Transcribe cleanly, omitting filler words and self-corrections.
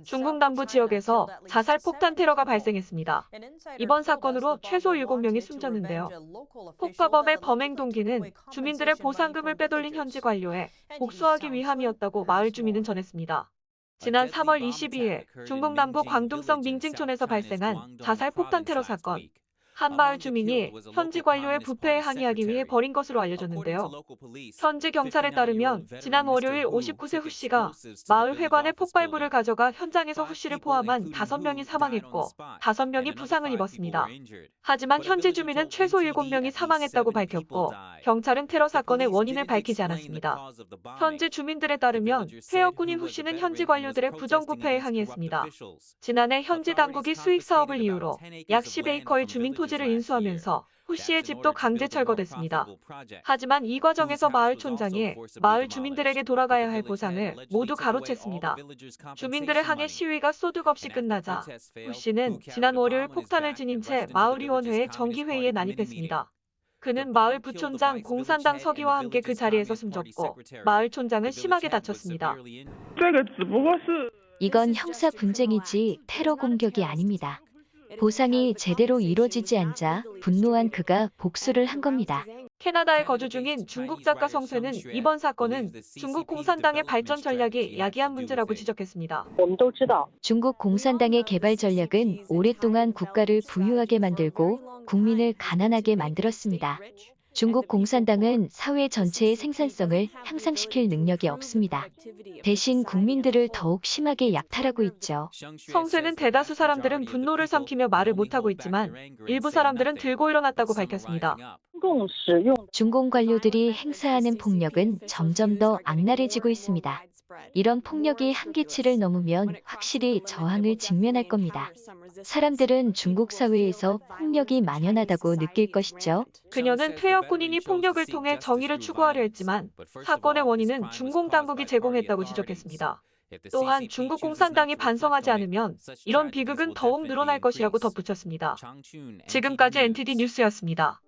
중국 남부 지역에서 자살 폭탄 테러가 발생했습니다. 이번 사건으로 최소 7명이 숨졌는데요. 폭파범의 범행 동기는 주민들의 보상금을 빼돌린 현지 관료에 복수하기 위함이었다고 마을 주민은 전했습니다. 지난 3월 22일 중국 남부 광둥성 밍징촌에서 발생한 자살 폭탄 테러 사건. 한 마을 주민이 현지 관료의 부패에 항의하기 위해 벌인 것으로 알려졌는데요. 현지 경찰에 따르면 지난 월요일 59세 후 씨가 마을 회관에 폭발물을 가져가 현장에서 후 씨를 포함한 5명이 사망했고 5명이 부상을 입었습니다. 하지만 현지 주민은 최소 7명이 사망했다고 밝혔고 경찰은 테러 사건의 원인을 밝히지 않았습니다. 현지 주민들에 따르면 퇴역군인 후 씨는 현지 관료들의 부정부패에 항의했습니다. 지난해 현지 당국이 수익 사업을 이유로 약 10에이커의 주민 토지를 인수하면서 후 씨의 집도 강제 철거됐습니다. 하지만 이 과정에서 마을 촌장이 마을 주민들에게 돌아가야 할 보상을 모두 가로챘습니다. 주민들의 항해 시위가 소득없이 끝나자 후 씨는 지난 월요일 폭탄을 지닌 채 마을위원회의 정기회의에 난입했습니다. 그는 마을 부촌장 공산당 서기와 함께 그 자리에서 숨졌고 마을 촌장은 심하게 다쳤습니다. 이건 형사 분쟁이지 테러 공격이 아닙니다. 보상이 제대로 이루어지지 않자 분노한 그가 복수를 한 겁니다. 캐나다에 거주 중인 중국 작가 성세는 이번 사건은 중국 공산당의 발전 전략이 야기한 문제라고 지적했습니다. 중국 공산당의 개발 전략은 오랫동안 국가를 부유하게 만들고 국민을 가난하게 만들었습니다. 중국 공산당은 사회 전체의 생산성을 향상시킬 능력이 없습니다. 대신 국민들을 더욱 심하게 약탈하고 있죠. 성세는 대다수 사람들은 분노를 삼키며 말을 못하고 있지만 일부 사람들은 들고 일어났다고 밝혔습니다. 중공 관료들이 행사하는 폭력은 점점 더 악랄해지고 있습니다. 이런 폭력이 한계치를 넘으면 확실히 저항을 직면할 겁니다. 사람들은 중국 사회에서 폭력이 만연하다고 느낄 것이죠. 그녀는 퇴역군인이 폭력을 통해 정의를 추구하려 했지만 사건의 원인은 중공 당국이 제공했다고 지적했습니다. 또한 중국 공산당이 반성하지 않으면 이런 비극은 더욱 늘어날 것이라고 덧붙였습니다. 지금까지 NTD 뉴스였습니다.